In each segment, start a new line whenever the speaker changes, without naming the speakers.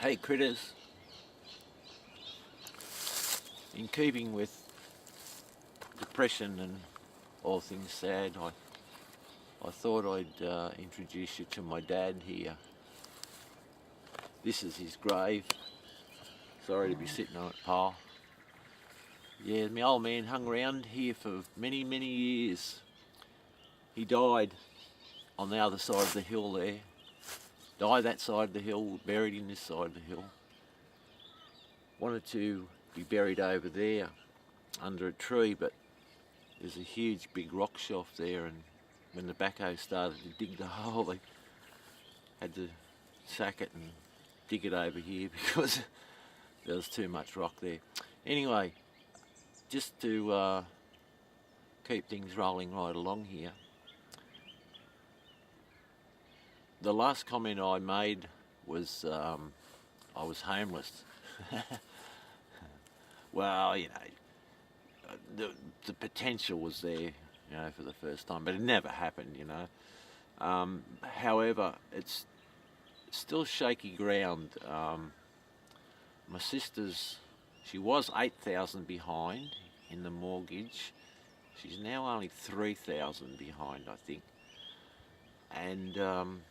Hey critters, in keeping with depression and all things sad, I thought I'd introduce you to my dad here. This is his grave. Sorry to be sitting on it, pal. Yeah, my old man hung around here for many, many years. He died on the other side of the hill there. Died that side of the hill, buried in this side of the hill. Wanted to be buried over there under a tree, but there's a huge big rock shelf there, and when the backhoe started to dig the hole, they had to sack it and dig it over here because there was too much rock there. Anyway, just to keep things rolling right along here, the last comment I made was I was homeless. Well, you know, the potential was there, you know, for the first time, but it never happened, you know. However, it's still shaky ground. My sister's, she was 8,000 behind in the mortgage. She's now only 3,000 behind, I think. And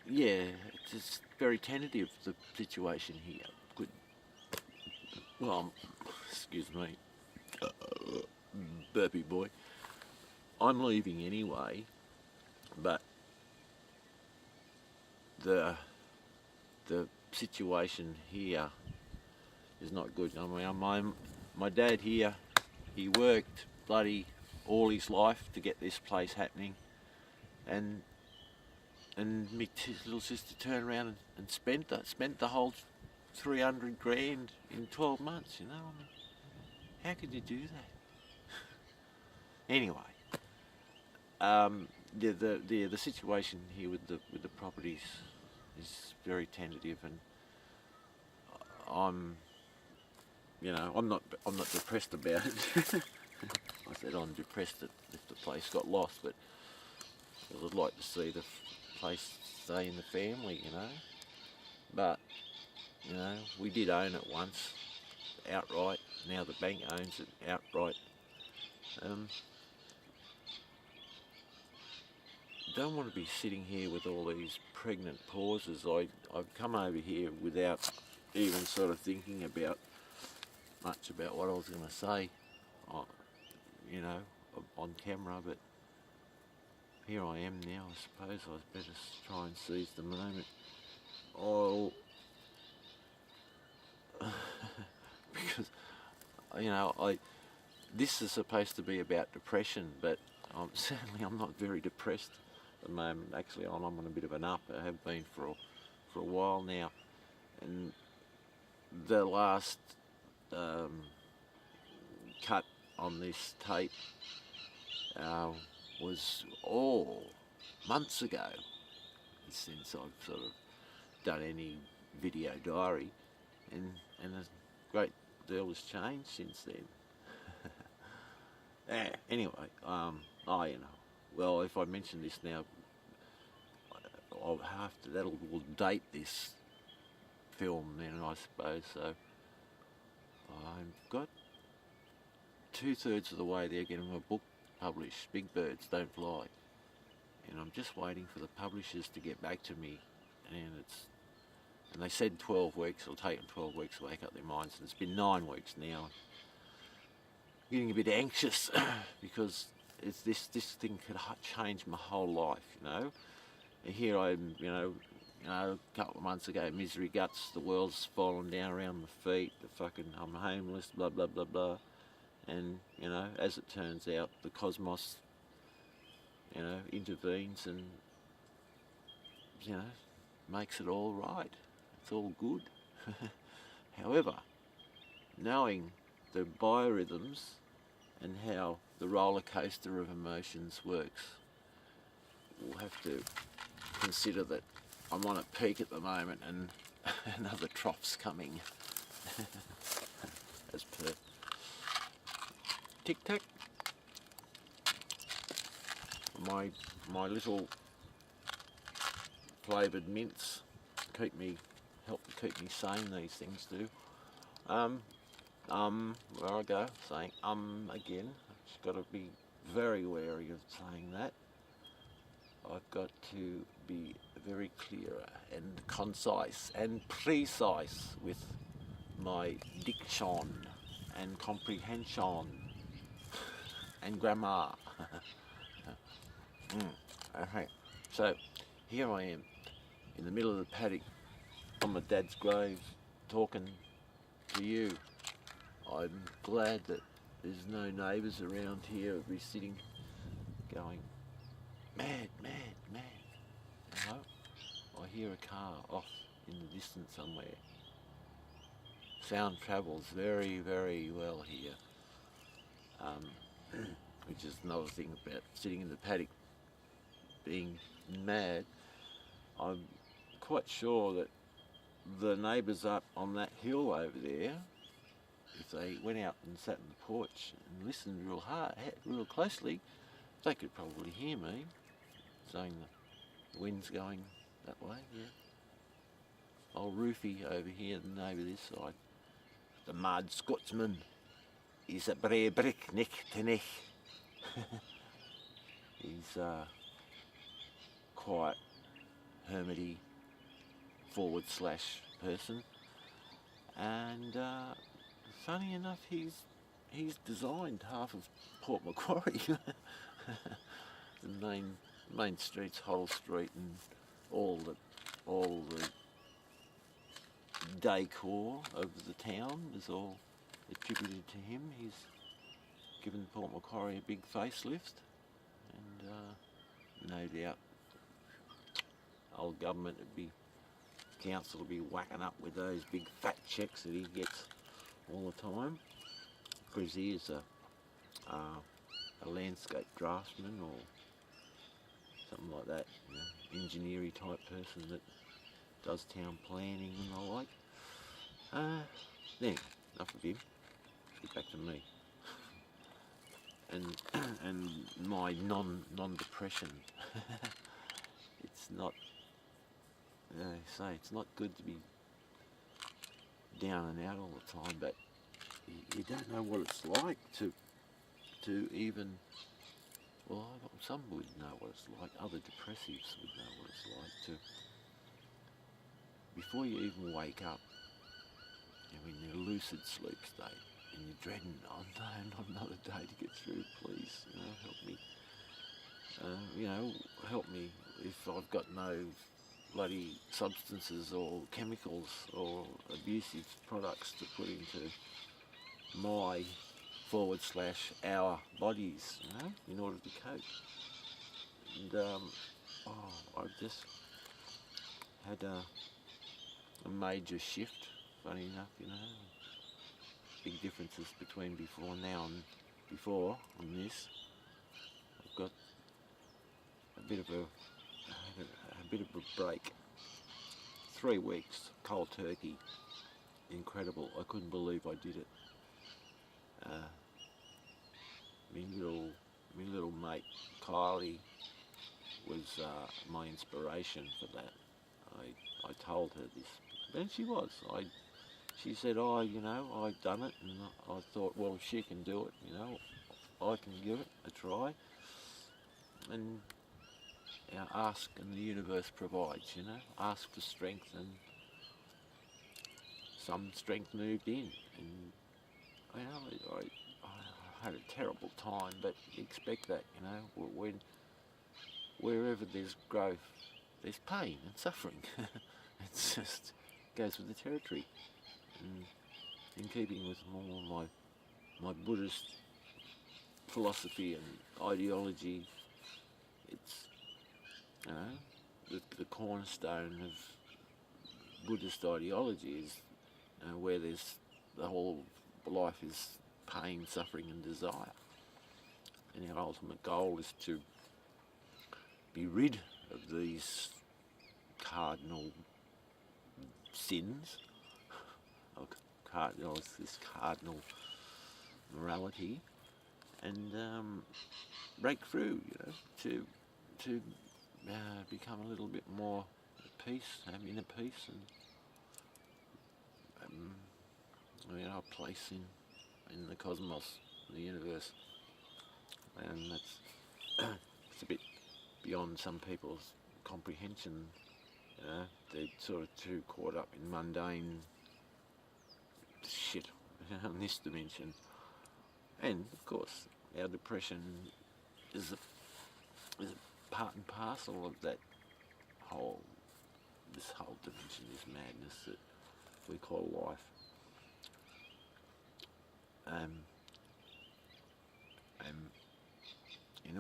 yeah, it's just very tentative, the situation here. Good. Well, excuse me, burpy boy. I'm leaving anyway, but the situation here is not good. I mean, my dad here, he worked bloody all his life to get this place happening, and my little sister turned around and spent the whole 300 grand in 12 months, you know. I mean, how could you do that? Anyway, the situation here with the properties is very tentative, and I'm not depressed about it. I said I'm depressed if the place got lost, but I would like to see the place stay in the family, you know. But you know, we did own it once outright. Now the bank owns it outright. Don't want to be sitting here with all these pregnant pauses. I've come over here without even sort of thinking about much about what I was going to say, you know, on camera, but here I am now. I suppose I'd better try and seize the moment. Because, you know, this is supposed to be about depression, but certainly I'm not very depressed at the moment. Actually, I'm on a bit of an up. I have been for a while now, and the last cut on this tape was months ago, since I've sort of done any video diary, and a great deal has changed since then. Anyway, you know, well, if I mention this now, I'll have to, will date this film then, I suppose. So I've got 2/3 of the way there getting my book published, Big Birds Don't Fly, and I'm just waiting for the publishers to get back to me, and they said 12 weeks. It'll take them 12 weeks to make up their minds, and it's been 9 weeks now. I'm getting a bit anxious because this thing could change my whole life, you know. And here I'm, you know, a couple of months ago, misery guts, the world's fallen down around my feet, I'm homeless, blah blah blah blah, and you know, as it turns out, the cosmos, you know, intervenes and, you know, makes it all right. It's all good. However, knowing the biorhythms and how the roller coaster of emotions works, we'll have to consider that I'm on a peak at the moment and another trough's coming. As per tic tac. My little flavoured mints keep me help keep me sane, these things do. Where I go, saying again. Just got to be very wary of saying that. I've got to be very clear and concise and precise with my diction and comprehension and grammar. Okay, so here I am in the middle of the paddock on my dad's grave talking to you. I'm glad that there's no neighbours around here. I'd be sitting going, mad, mad, mad. You know, I hear a car off in the distance somewhere. Sound travels very, very well here. Which is another thing about sitting in the paddock being mad. I'm quite sure that the neighbours up on that hill over there, if they went out and sat in the porch and listened real closely, they could probably hear me saying the wind's going that way, yeah. Old Roofy over here, the neighbour this side, the mad Scotsman, he's a bray brick neck to neck. He's quite hermity / person, and funny enough, he's designed half of Port Macquarie. The main streets, Hoddle Street, and all the decor of the town is all attributed to him. He's given Port Macquarie a big facelift, and no doubt old government council will be whacking up with those big fat checks that he gets all the time, because he is a landscape draftsman or something like that, you know, engineering type person that does town planning and the like. Then, enough of him. Let's get back to me. And my non-depression. It's not, it's not good to be down and out all the time, but you don't know what it's like to even, well, some would know what it's like, other depressives would know what it's like to, before you even wake up, you're in a lucid sleep state, and you're dreading, oh no, not another day to get through, please, help me if I've got no bloody substances or chemicals or abusive products to put into my / our bodies, in order to cope. And I've just had a major shift, funny enough, big differences between before now and before on this. I've got a bit of a break. 3 weeks, cold turkey, incredible. I couldn't believe I did it. My little mate Kylie was my inspiration for that. I told her this, and she was. She said, I've done it, and I thought, well, if she can do it, I can give it a try. And ask and the universe provides, ask for strength, and some strength moved in. And I had a terrible time, but you expect that, wherever there's growth, there's pain and suffering. It's just goes with the territory. And in keeping with more my Buddhist philosophy and ideology, it's the cornerstone of Buddhist ideology is where there's the whole life is pain, suffering and desire. And our ultimate goal is to be rid of these cardinal sins, this cardinal morality, and break through, to become a little bit more at peace, inner peace, and a place in the cosmos, the universe, and that's it's a bit beyond some people's comprehension. They're sort of too caught up in mundane shit in this dimension. And of course, our depression is a part and parcel of that this whole dimension, this madness that we call life. In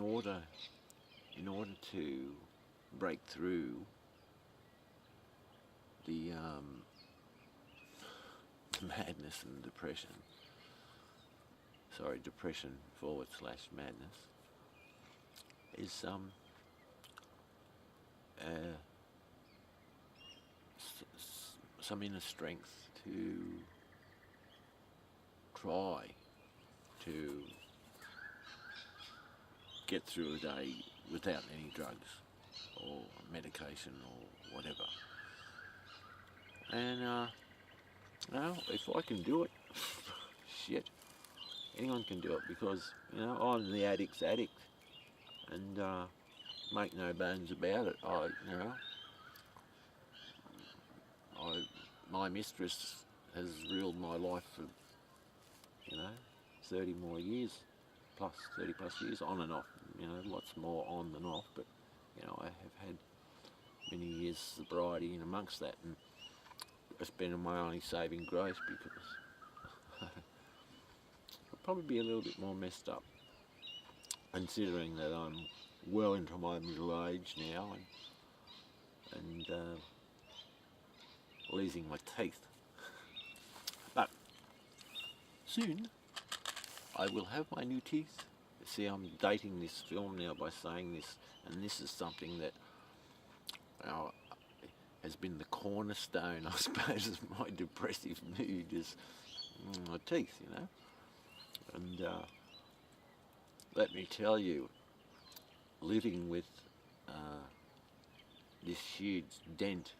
order to break through the madness and depression, depression / madness, is some inner strength to try to get through a day without any drugs or medication or whatever. And if I can do it, shit, anyone can do it, because I'm the addict's addict, and make no bones about it. My mistress has ruled my life for 30 more years, 30 plus years, on and off. Lots more on than off, but I have had many years sobriety in amongst that, and it's been my only saving grace, because I'll probably be a little bit more messed up, considering that I'm well into my middle age now, and losing my teeth. But soon I will have my new teeth. See, I'm dating this film now by saying this, and this is something that has been the cornerstone, I suppose, of my depressive mood, is my teeth, And let me tell you, living with this huge dent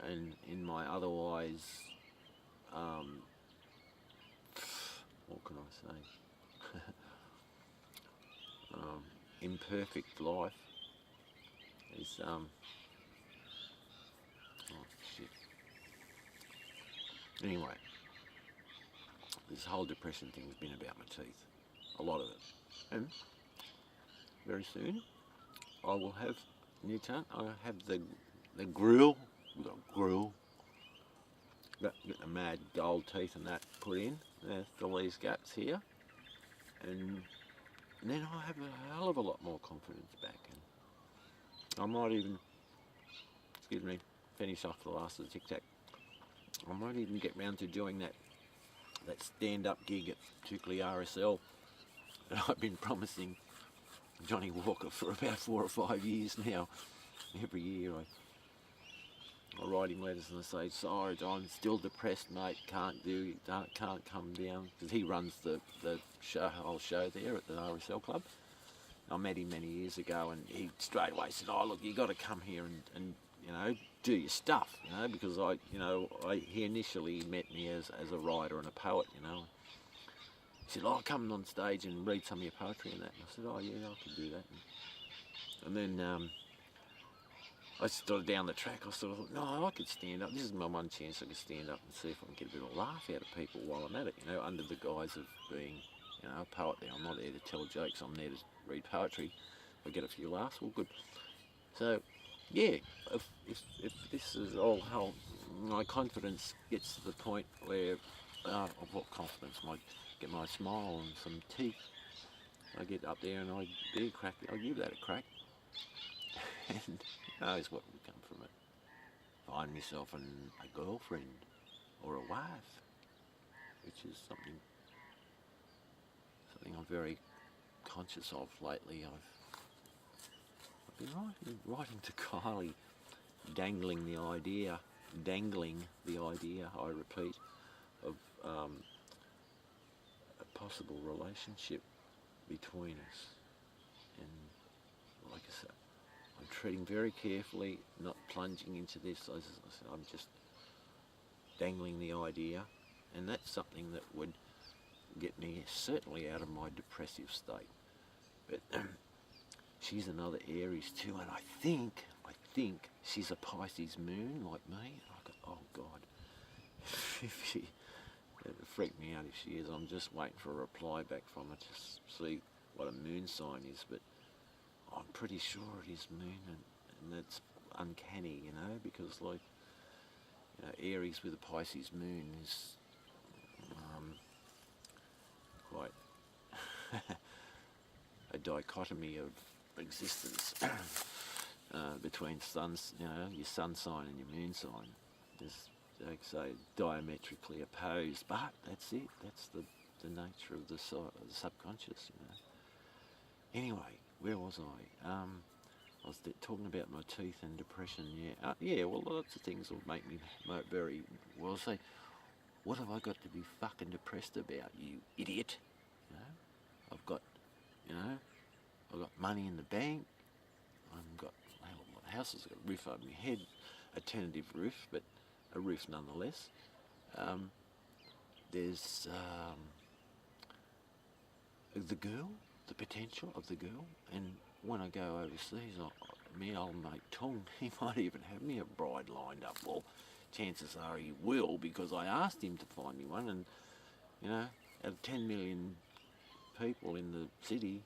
and in my otherwise, what can I say, imperfect life is, oh shit. Anyway, this whole depression thing has been about my teeth, a lot of it, and very soon I will have new tongue. I'll have the grill, get the mad gold teeth and that put in, fill these gaps here, and then I'll have a hell of a lot more confidence back, and I might even, finish off the last of the Tic Tac. I might even get round to doing that stand-up gig at particularly RSL that I've been promising Johnny Walker for about 4 or 5 years now. Every year I write him letters and I say, sorry John, still depressed mate, can't come down, because he runs the whole show there at the RSL club. I met him many years ago, and he straight away said, oh look, you got to come here and do your stuff, because he initially met me as a writer and a poet, He said, oh, come on stage and read some of your poetry and that. And I said, oh yeah, I can do that. And then I started down the track, I sort of thought, no, I could stand up. This is my one chance I could stand up and see if I can get a bit of laugh out of people while I'm at it, under the guise of being, a poet there. I'm not there to tell jokes, I'm there to read poetry. If I get a few laughs, well, good. So, yeah, if this is all how my confidence gets to the point where, of what confidence, might get my smile and some teeth, I get up there and I'll give that a crack. And who knows what will come from it. Find myself a girlfriend or a wife, which is something I'm very conscious of lately. I've been writing to Kylie, dangling the idea, I repeat, of a possible relationship between us. And like I said, I'm treading very carefully, not plunging into this. I'm just dangling the idea, and that's something that would get me certainly out of my depressive state. But she's another Aries too, and I think she's a Pisces moon like me. I go, oh God, if she, it would freak me out if she is. I'm just waiting for a reply back from her to see what a moon sign is, but I'm pretty sure it is moon, and that's uncanny, you know, because like, you know, Aries with a Pisces moon is quite a dichotomy of existence between suns, you know, your sun sign and your moon sign. Is, like I say, diametrically opposed, but that's it. That's the nature of the subconscious, you know. Anyway, where was I? I was talking about my teeth and depression. Yeah, yeah. Well, lots of things will make me very. Well, I'll say, what have I got to be fucking depressed about, you idiot? You know, I've got money in the bank. I've got, well, my house has got a roof over my head, a tentative roof, but a roof nonetheless. There's the girl, the potential of the girl, and when I go overseas, me old mate Tom, he might even have me a bride lined up. Well, chances are he will, because I asked him to find me one, and you know, out of 10 million people in the city,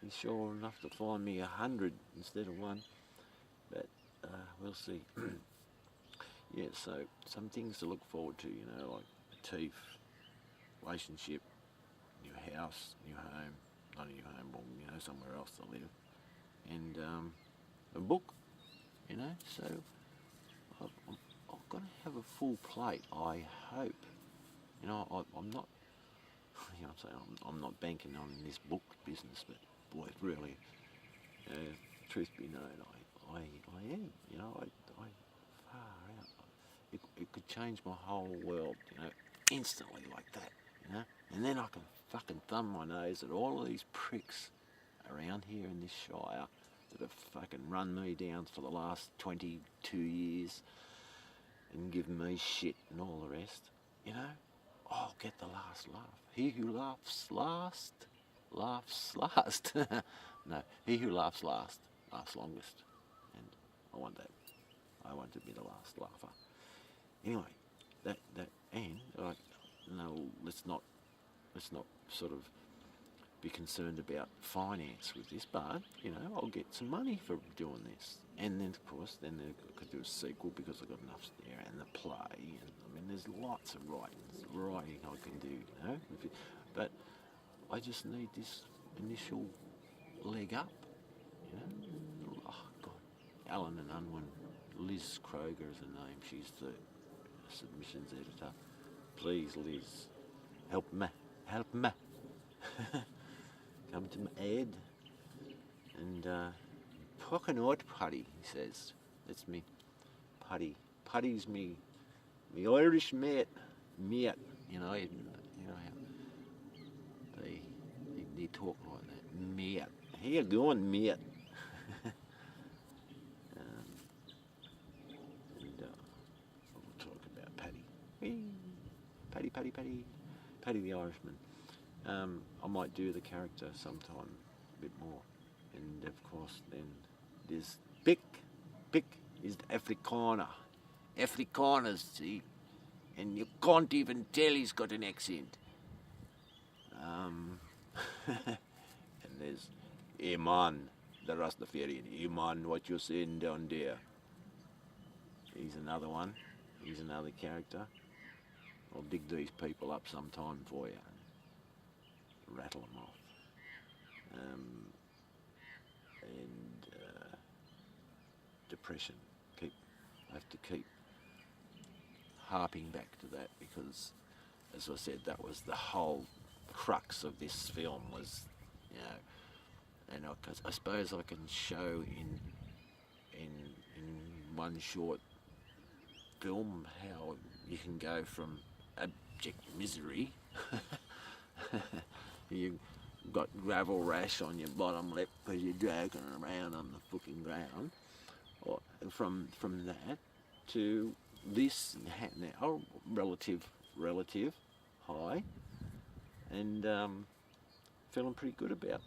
he's sure enough to find me 100 instead of one. But we'll see. Yeah, so some things to look forward to, you know, like a teeth, relationship, new house, new home, not a new home, well, you know, somewhere else to live, and a book, you know. So I've got to have a full plate, I hope. You know, I'm not, you know, I'm not banking on this book business, but boy, really, truth be known, I am, you know, I far out. It could change my whole world, you know, instantly like that, you know. And then I can fucking thumb my nose at all of these pricks around here in this shire that have fucking run me down for the last 22 years and given me shit and all the rest, you know. I'll get the last laugh. He who laughs last, laughs last. No, he who laughs last, laughs longest. And I want that. I want to be the last laugher. Anyway, that and like, no, let's not sort of be concerned about finance with this, but you know, I'll get some money for doing this, and then of course, then I could do a sequel because I've got enough there, and the play, and I mean, there's lots of writing I can do, you know. But I just need this initial leg up, you know. Oh God, Alan and Unwin, Liz Kroger is her name. She's the submissions editor. Please, Liz, help me. Come to my aid. And fucking out, Paddy, he says. That's me, Paddy. Paddy's me Irish mate. You know how they talk like that. Mate. How you going, mate? We'll talk about Paddy. Paddy the Irishman. I might do the character sometime a bit more. And of course then there's Pick is the Afrikaner. Afrikaners, see? And you can't even tell he's got an accent. And there's Iman, the Rastafarian. Iman, what you saying down there? He's another one. He's another character. I'll dig these people up sometime for you and rattle them off. And depression. I have to keep harping back to that because, as I said, that was the whole crux of this film was, you know, and I suppose I can show in one short film how you can go from abject misery. You got gravel rash on your bottom lip because you're dragging around on the fucking ground, or from that to this now, relative high, and feeling pretty good about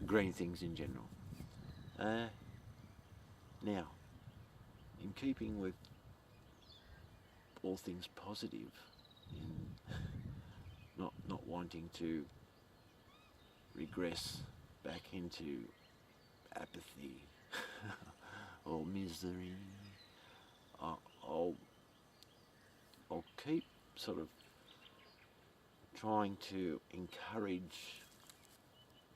green things in general. Now, in keeping with all things positive, in not wanting to regress back into apathy or misery, I'll keep sort of trying to encourage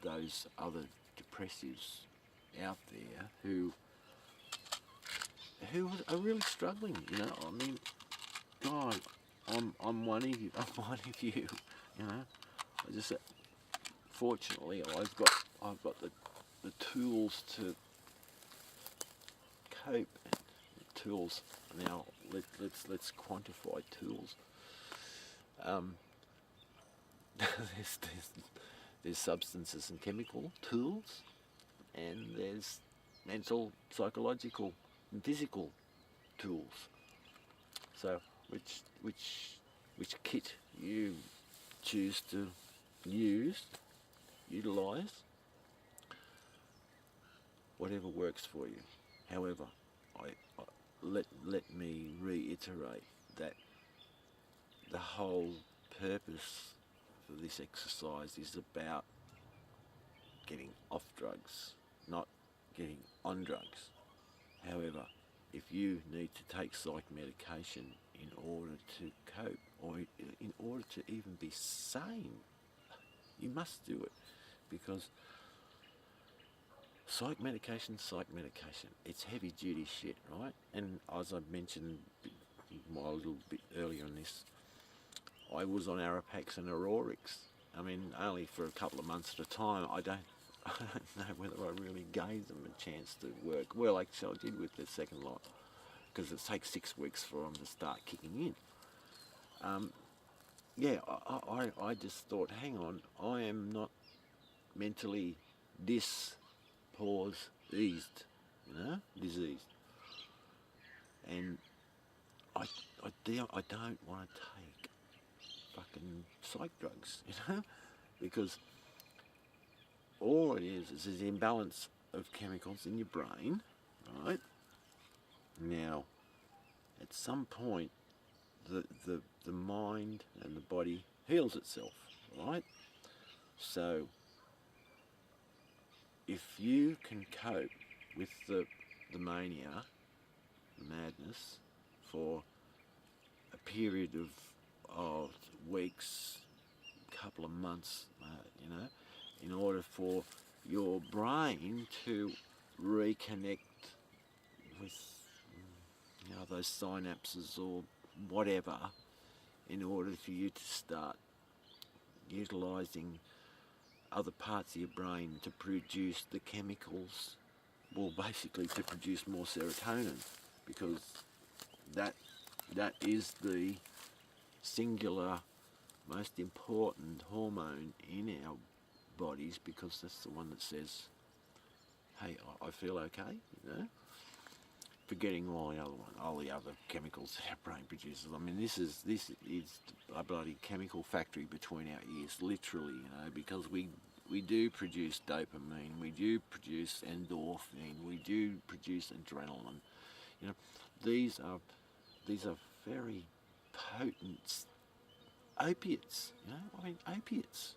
those other depressives out there who are really struggling. You know, I mean, God, I'm one of you. I'm one of you. You know, I just fortunately I've got the tools to cope. Tools. Now let's quantify tools. There's substances and chemical tools, and there's mental, psychological, and physical tools. So which kit you choose to utilize, whatever works for you. However, let me reiterate that the whole purpose for this exercise is about getting off drugs, not getting on drugs. However, if you need to take psych medication in order to cope, or in order to even be sane, you must do it, because psych medication, it's heavy duty shit, right? And as I mentioned a little bit earlier in this, I was on Arapax and Aurorix. I mean, only for a couple of months at a time. I don't know whether I really gave them a chance to work. Well, actually I did with the second lot, because it takes 6 weeks for them to start kicking in. Yeah, I just thought, hang on, I am not mentally diseased, diseased. And I don't want to take fucking psych drugs, because all it is an imbalance of chemicals in your brain, right? Now, at some point, the mind and the body heals itself, right? So, if you can cope with the mania, madness, for a period of weeks, couple of months, in order for your brain to reconnect with those synapses or whatever, in order for you to start utilising other parts of your brain to produce the chemicals, well, basically to produce more serotonin, because that is the singular most important hormone in our bodies, because that's the one that says, hey, I feel okay, forgetting all the other chemicals that our brain produces. I mean, this is a bloody chemical factory between our ears, literally, because we do produce dopamine, we do produce endorphin, we do produce adrenaline. These are very potent opiates. Opiates.